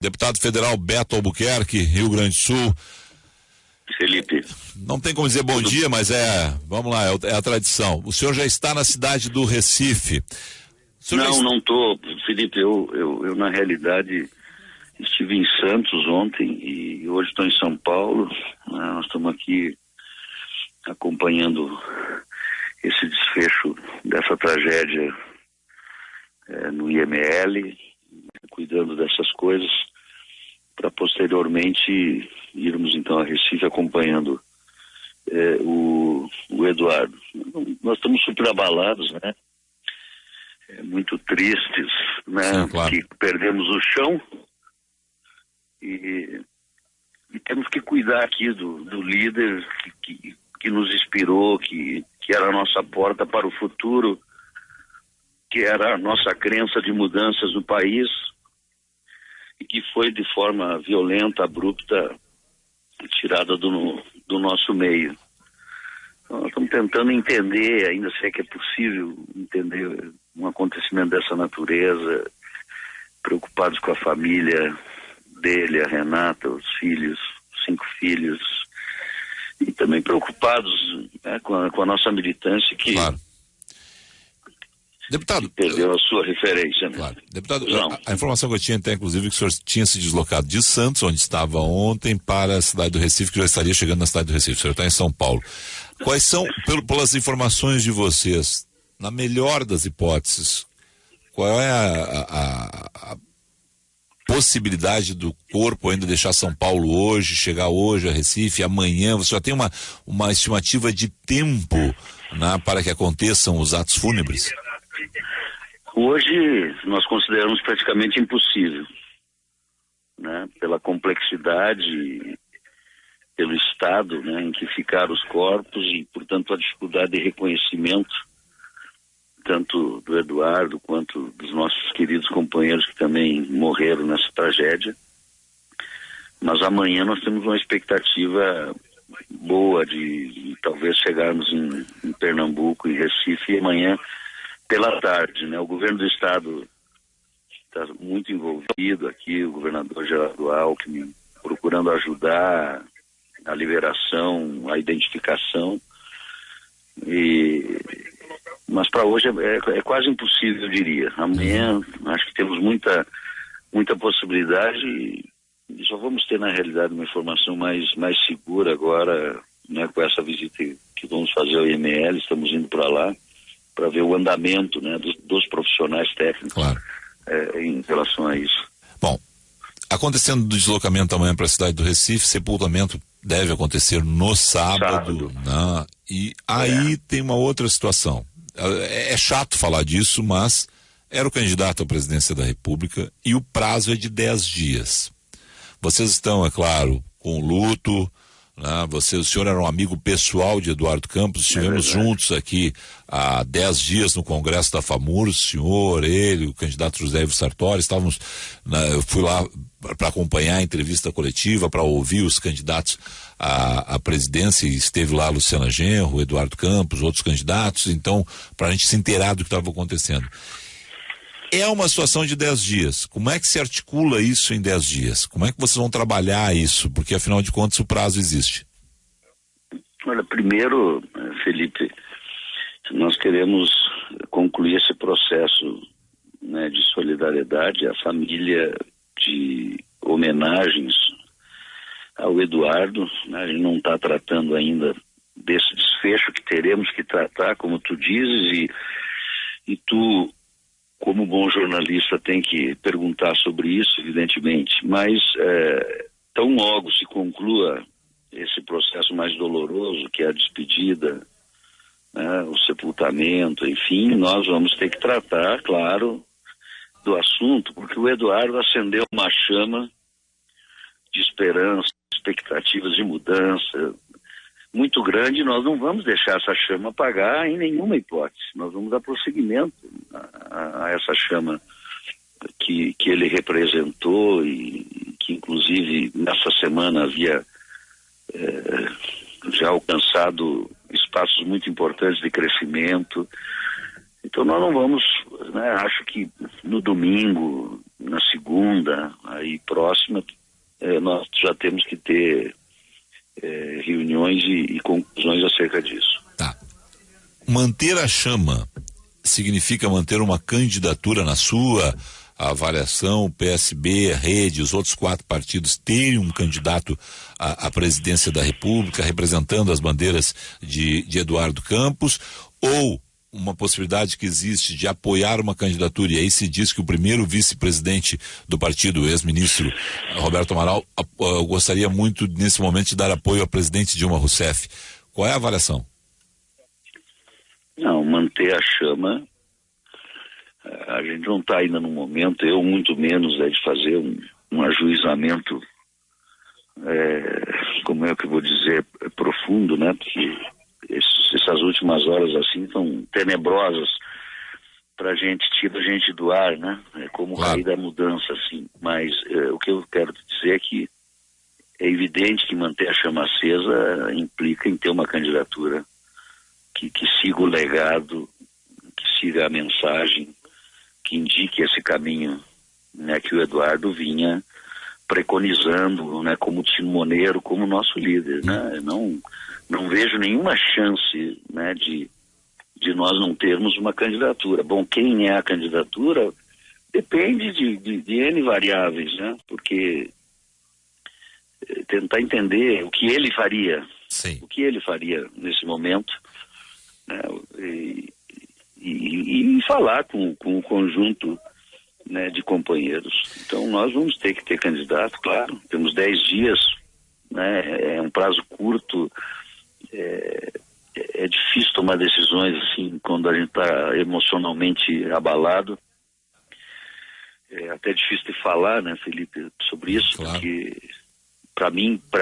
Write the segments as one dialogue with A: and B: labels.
A: Deputado federal Beto Albuquerque, Rio Grande do Sul.
B: Felipe.
A: Não tem como dizer bom dia, mas vamos lá, é a tradição. O senhor já está na cidade do Recife.
B: Não estou, Felipe, eu na realidade estive em Santos ontem e hoje estou em São Paulo, né? Nós estamos aqui acompanhando esse desfecho dessa tragédia no IML, cuidando dessas coisas, para posteriormente irmos então a Recife acompanhando o Eduardo. Nós estamos super abalados, né? Muito tristes, né?
A: Sim, claro.
B: Que perdemos o chão e temos que cuidar aqui do líder que nos inspirou, que era a nossa porta para o futuro, que era a nossa crença de mudanças no país e que foi de forma violenta, abrupta, tirada do nosso meio. Então, nós estamos tentando entender, ainda se é que é possível entender um acontecimento dessa natureza, preocupados com a família dele, a Renata, os filhos, 5 filhos, e também preocupados, né, com a nossa militância que,
A: claro. Deputado,
B: que perdeu a sua referência. Né?
A: Claro. Deputado, a informação que eu tinha até, inclusive, que o senhor tinha se deslocado de Santos, onde estava ontem, para a cidade do Recife, que já estaria chegando na cidade do Recife. O senhor está em São Paulo. Quais são, pelas informações de vocês, na melhor das hipóteses, qual é a possibilidade do corpo ainda deixar São Paulo hoje, chegar hoje a Recife, amanhã? Você já tem uma estimativa de tempo, né, para que aconteçam os atos fúnebres?
B: Hoje nós consideramos praticamente impossível, né? Pela complexidade, pelo estado, né, em que ficaram os corpos e, portanto, a dificuldade de reconhecimento tanto do Eduardo quanto dos nossos queridos companheiros que também morreram nessa tragédia. Mas amanhã nós temos uma expectativa boa de talvez chegarmos em Pernambuco, em Recife, e amanhã pela tarde, né? O governo do estado está muito envolvido aqui, o governador Geraldo Alckmin, procurando ajudar a liberação, a identificação, mas para hoje é quase impossível, eu diria. Amanhã acho que temos muita possibilidade e só vamos ter na realidade uma informação mais segura agora, né, com essa visita que vamos fazer ao IML. Estamos indo para lá para ver o andamento, né, dos profissionais técnicos, claro, em relação a isso.
A: Bom, acontecendo do deslocamento amanhã para a cidade do Recife, sepultamento deve acontecer no sábado. Né? E aí tem uma outra situação. É chato falar disso, mas era o candidato à presidência da República e o prazo é de 10 dias. Vocês estão, é claro, com luto, né? O senhor era um amigo pessoal de Eduardo Campos, estivemos juntos aqui há 10 dias no Congresso da FAMUR, o senhor, ele, o candidato José Ivo Sartori, estávamos, eu fui lá para acompanhar a entrevista coletiva, para ouvir os candidatos à presidência, e esteve lá a Luciana Genro, Eduardo Campos, outros candidatos, então, para a gente se inteirar do que estava acontecendo. É uma situação de 10 dias. Como é que se articula isso em 10 dias? Como é que vocês vão trabalhar isso? Porque, afinal de contas, o prazo existe.
B: Olha, primeiro, Felipe, nós queremos concluir esse processo, né, de solidariedade à família, de homenagens ao Eduardo, né? A gente não está tratando ainda desse desfecho que teremos que tratar, como tu dizes, e tu, como bom jornalista, tem que perguntar sobre isso, evidentemente, mas tão logo se conclua esse processo mais doloroso, que é a despedida, né, o sepultamento, enfim, nós vamos ter que tratar, claro, do assunto, porque o Eduardo acendeu uma chama de esperança, expectativas de mudança muito grande, e nós não vamos deixar essa chama apagar em nenhuma hipótese. Nós vamos dar prosseguimento a essa chama que ele representou e que, inclusive, nessa semana havia já alcançado espaços muito importantes de crescimento. Então nós não vamos, né, acho que no domingo, na segunda, aí próxima, nós já temos que ter reuniões e conclusões acerca disso.
A: Tá. Manter a chama significa manter uma candidatura na sua avaliação, PSB, a Rede, os outros 4 partidos terem um candidato à presidência da República, representando as bandeiras de Eduardo Campos, ou uma possibilidade que existe de apoiar uma candidatura, e aí se diz que o primeiro vice-presidente do partido, o ex-ministro Roberto Amaral, gostaria muito nesse momento de dar apoio ao presidente Dilma Rousseff. Qual é a avaliação?
B: Não, manter a chama, a gente não está ainda no momento, eu muito menos, de fazer um ajuizamento, como é que eu vou dizer, profundo, né? Porque essas últimas horas assim são tenebrosas pra gente, tira a gente do ar, né? É como o rei da mudança, assim. Mas o que eu quero dizer é que é evidente que manter a chama acesa implica em ter uma candidatura que siga o legado, que siga a mensagem, que indique esse caminho, né, que o Eduardo vinha preconizando, né, como timoneiro, como nosso líder, né? Não vejo nenhuma chance, né, de nós não termos uma candidatura. Bom, quem é a candidatura depende de N variáveis, né? Porque tentar entender o que ele faria,
A: Sim.
B: O que ele faria nesse momento, né? E falar com o conjunto, né, de companheiros. Então nós vamos ter que ter candidato, claro. Temos 10 dias, né? É um prazo curto. É difícil tomar decisões assim quando a gente está emocionalmente abalado. É até difícil de falar, né, Felipe, sobre isso, claro. Porque para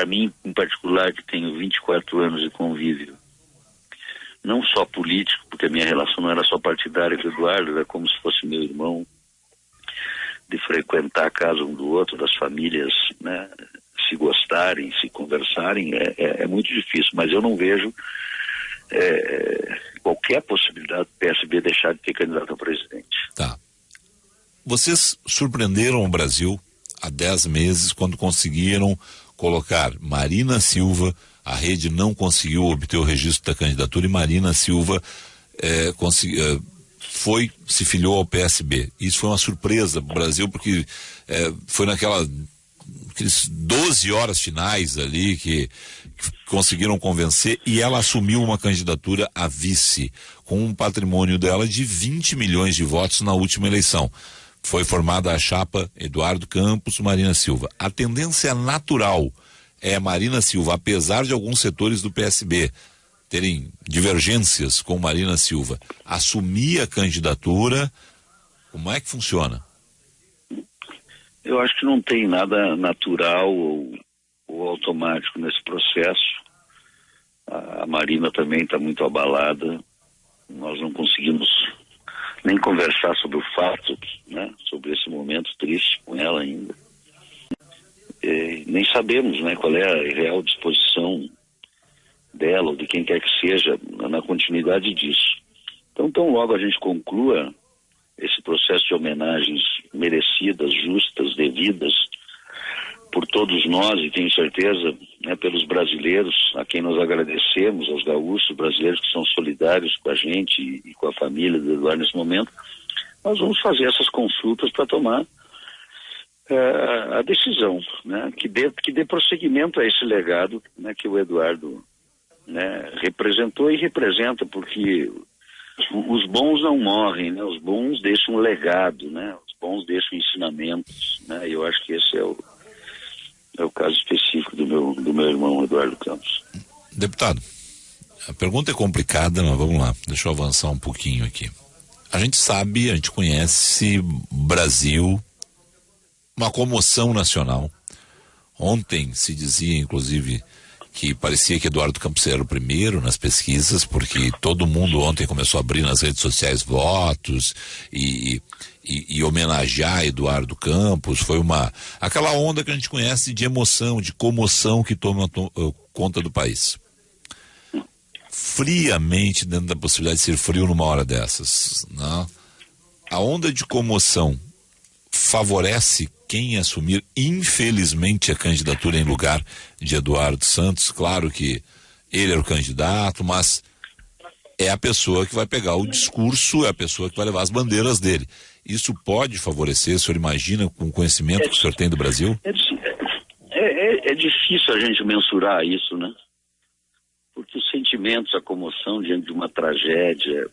B: mim em particular, que tenho 24 anos de convívio, não só político, porque a minha relação não era só partidária com o Eduardo, era como se fosse meu irmão, de frequentar a casa um do outro, das famílias, né, se gostarem, se conversarem, é muito difícil, mas eu não vejo qualquer possibilidade do PSB deixar de ter candidato a presidente.
A: Tá. Vocês surpreenderam o Brasil há 10 meses quando conseguiram colocar Marina Silva, a Rede não conseguiu obter o registro da candidatura e Marina Silva se filiou ao PSB. Isso foi uma surpresa para o Brasil, porque foi aquelas 12 horas finais ali que conseguiram convencer, e ela assumiu uma candidatura a vice, com um patrimônio dela de 20 milhões de votos na última eleição. Foi formada a chapa Eduardo Campos, Marina Silva. A tendência natural é Marina Silva, apesar de alguns setores do PSB terem divergências com Marina Silva, assumir a candidatura. Como é que funciona?
B: Eu acho que não tem nada natural ou automático nesse processo. A Marina também está muito abalada. Nós não conseguimos nem conversar sobre o fato, né, sobre esse momento triste com ela ainda. Nem sabemos, né, qual é a real disposição dela ou de quem quer que seja na continuidade disso. Então, tão logo a gente conclua esse processo de homenagens merecidas, justas, devidas por todos nós, e tenho certeza, né, pelos brasileiros, a quem nós agradecemos, aos gaúchos brasileiros que são solidários com a gente e com a família do Eduardo nesse momento, nós vamos fazer essas consultas para tomar a decisão, né, que dê prosseguimento a esse legado, né, que o Eduardo, né, representou e representa, porque os bons não morrem, né, os bons deixam um legado, né, os bons deixam ensinamentos, né, e eu acho que esse é o caso específico do meu irmão Eduardo Campos.
A: Deputado, a pergunta é complicada, mas vamos lá, deixa eu avançar um pouquinho aqui. A gente sabe, a gente conhece Brasil, uma comoção nacional. Ontem se dizia, inclusive, que parecia que Eduardo Campos era o primeiro nas pesquisas, porque todo mundo ontem começou a abrir nas redes sociais votos e homenagear Eduardo Campos. Foi aquela onda que a gente conhece de emoção, de comoção que toma conta do país. Friamente, dentro da possibilidade de ser frio numa hora dessas, né? A onda de comoção favorece quem assumir, infelizmente, a candidatura em lugar de Eduardo Santos. Claro que ele era o candidato, mas é a pessoa que vai pegar o discurso, é a pessoa que vai levar as bandeiras dele. Isso pode favorecer, o senhor imagina, com o conhecimento que o senhor tem do Brasil?
B: É difícil a gente mensurar isso, né? Porque os sentimentos, a comoção diante de uma tragédia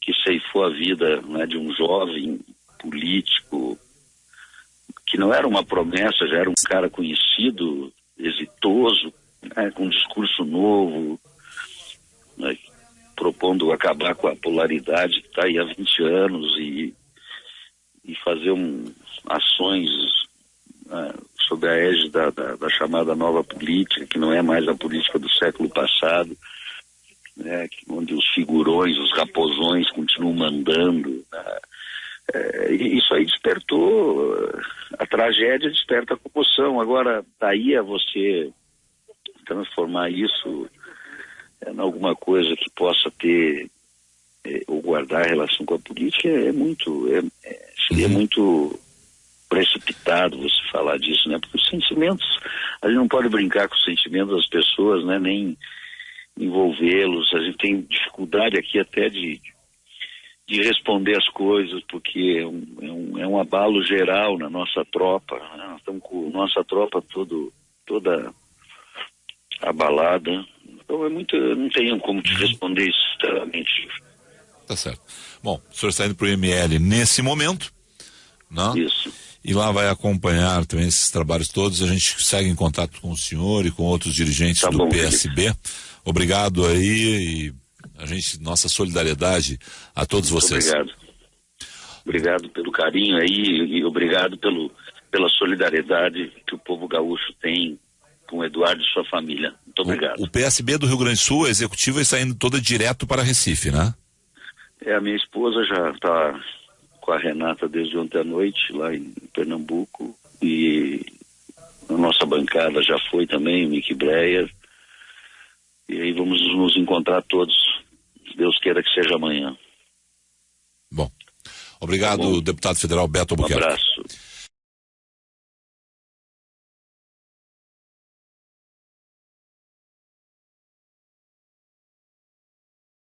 B: que ceifou a vida, né, de um jovem político, que não era uma promessa, já era um cara conhecido, exitoso, né, com um discurso novo, né, propondo acabar com a polaridade que está aí há 20 anos e fazer ações sob a égide da chamada nova política, que não é mais a política do século passado, né, onde os figurões, os raposões continuam mandando, né. Isso aí despertou, a tragédia desperta a comoção. Agora, daí a você transformar isso em alguma coisa que possa ter ou guardar relação com a política seria muito precipitado você falar disso, né? Porque os sentimentos, a gente não pode brincar com os sentimentos das pessoas, né? Nem envolvê-los. A gente tem dificuldade aqui até de responder as coisas, porque é um abalo geral na nossa tropa, né? Nós estamos com nossa tropa toda abalada. Então não tenho como te responder isso sinceramente.
A: Tá certo. Bom, o senhor está indo para o IML nesse momento, né?
B: Isso.
A: E lá vai acompanhar também esses trabalhos todos. A gente segue em contato com o senhor e com outros dirigentes do PSB. Felipe. Obrigado aí e nossa solidariedade a todos vocês.
B: Obrigado pelo carinho aí e obrigado pela solidariedade que o povo gaúcho tem com o Eduardo e sua família. Muito obrigado.
A: O PSB do Rio Grande do Sul, a executiva está indo toda direto para Recife, né?
B: A minha esposa já está com a Renata desde ontem à noite, lá em Pernambuco, e a nossa bancada já foi também, o Mickey Breyer, e aí vamos nos encontrar todos, se Deus queira que seja amanhã.
A: Bom, obrigado, deputado federal Beto Albuquerque.
B: Um abraço.